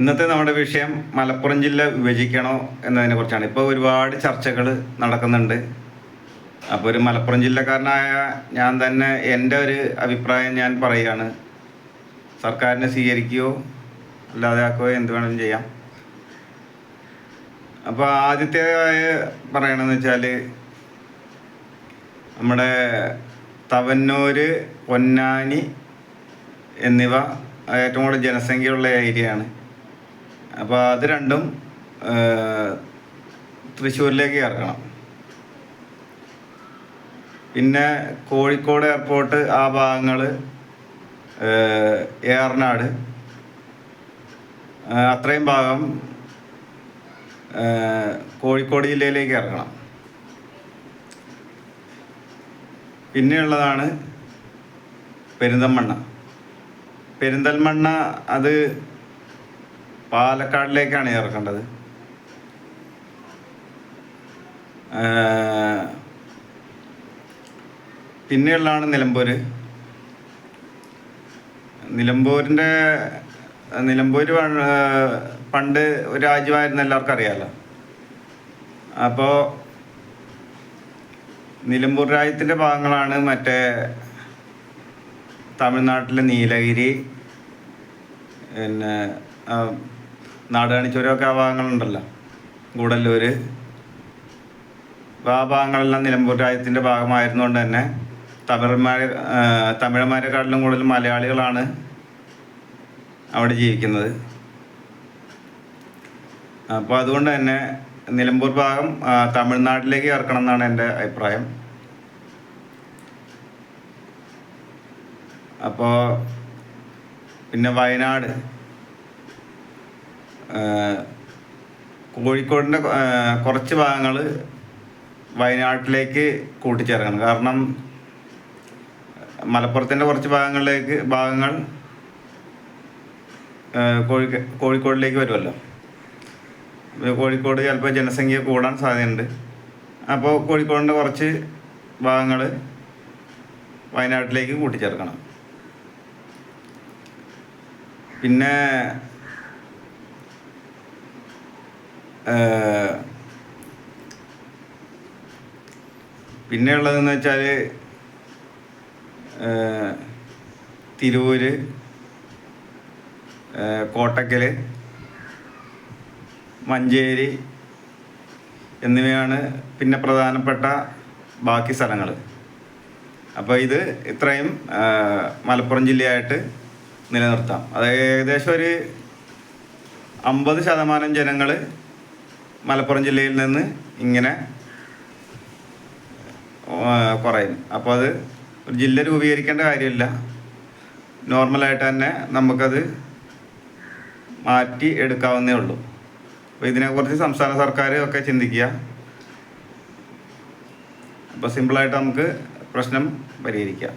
ഇന്നത്തെ നമ്മുടെ വിഷയം മലപ്പുറം ജില്ല വിഭജിക്കണോ എന്നതിനെ കുറിച്ചാണ്. ഇപ്പോൾ ഒരുപാട് ചർച്ചകൾ നടക്കുന്നുണ്ട്. അപ്പോൾ ഒരു മലപ്പുറം ജില്ലക്കാരനായ ഞാൻ തന്നെ എൻ്റെ ഒരു അഭിപ്രായം ഞാൻ പറയുകയാണ്. സർക്കാരിനെ സ്വീകരിക്കുകയോ അല്ലാതെ ആക്കുകയോ എന്ത് വേണമെങ്കിലും ചെയ്യാം. അപ്പോൾ ആദ്യത്തേതായി പറയണമെന്ന് വെച്ചാൽ നമ്മുടെ തവന്നൂർ, പൊന്നാനി എന്നിവ ഏറ്റവും കൂടുതൽ ജനസംഖ്യയുള്ള ഏരിയയാണ്. അപ്പോൾ അത് രണ്ടും തൃശ്ശൂരിലേക്ക് ഇറക്കണം. പിന്നെ കോഴിക്കോട് എയർപോർട്ട് ആ ഭാഗങ്ങൾ, ഏറനാട് അത്രയും ഭാഗം കോഴിക്കോട് ജില്ലയിലേക്ക് ഇറക്കണം. പിന്നെയുള്ളതാണ് പെരിന്തൽമണ്ണ. അത് പാലക്കാടിലേക്കാണ് ഇറക്കേണ്ടത്. പിന്നെയുള്ളതാണ് നിലമ്പൂർ. നിലമ്പൂർ പണ്ട് ഒരു രാജ്യമായിരുന്നു, എല്ലാവർക്കും അറിയാമല്ലോ. അപ്പോൾ നിലമ്പൂർ രാജ്യത്തിൻ്റെ ഭാഗങ്ങളാണ് മറ്റേ തമിഴ്നാട്ടിലെ നീലഗിരി, പിന്നെ നാടുകാണിച്ചൂരൊക്കെ ആ ഭാഗങ്ങളുണ്ടല്ലോ, ഗൂഡല്ലൂർ. ആ ഭാഗങ്ങളെല്ലാം നിലമ്പൂർ രാജ്യത്തിൻ്റെ ഭാഗമായിരുന്നുകൊണ്ട് തന്നെ തമിഴന്മാരെക്കാട്ടിലും കൂടുതൽ മലയാളികളാണ് അവിടെ ജീവിക്കുന്നത്. അപ്പോൾ അതുകൊണ്ട് തന്നെ നിലമ്പൂർ ഭാഗം തമിഴ്നാട്ടിലേക്ക് ഇറക്കണം എന്നാണ് എൻ്റെ അഭിപ്രായം. അപ്പോൾ പിന്നെ വയനാട്, കോഴിക്കോടിൻ്റെ കുറച്ച് ഭാഗങ്ങൾ വയനാട്ടിലേക്ക് കൂട്ടിച്ചേർക്കണം. കാരണം മലപ്പുറത്തിൻ്റെ കുറച്ച് ഭാഗങ്ങൾ കോഴിക്കോടിലേക്ക് വരുമല്ലോ. കോഴിക്കോട് ചിലപ്പോൾ ജനസംഖ്യ കൂടാൻ സാധ്യതയുണ്ട്. അപ്പോൾ കോഴിക്കോടിൻ്റെ കുറച്ച് ഭാഗങ്ങൾ വയനാട്ടിലേക്ക് കൂട്ടിച്ചേർക്കണം. പിന്നെ ഉള്ളതെന്ന് വെച്ചാൽ തിരൂർ, കോട്ടക്കൽ, മഞ്ചേരി എന്നിവയാണ് പിന്നെ പ്രധാനപ്പെട്ട ബാക്കി സ്ഥലങ്ങൾ. അപ്പോൾ ഇത് ഇത്രയും മലപ്പുറം ജില്ലയായിട്ട് നിലനിർത്താം. അത് ഏകദേശം ഒരു 50% ജനങ്ങൾ മലപ്പുറം ജില്ലയിൽ നിന്ന് ഇങ്ങനെ കുറയും. അപ്പോൾ അത് ഒരു ജില്ല രൂപീകരിക്കേണ്ട കാര്യമില്ല, നോർമലായിട്ട് തന്നെ നമുക്കത് മാറ്റി എടുക്കാവുന്നേ ഉള്ളൂ. അപ്പോൾ ഇതിനെക്കുറിച്ച് സംസ്ഥാന സർക്കാർ ഒക്കെ ചിന്തിക്കുക. അപ്പോൾ സിമ്പിളായിട്ട് നമുക്ക് പ്രശ്നം പരിഹരിക്കാം.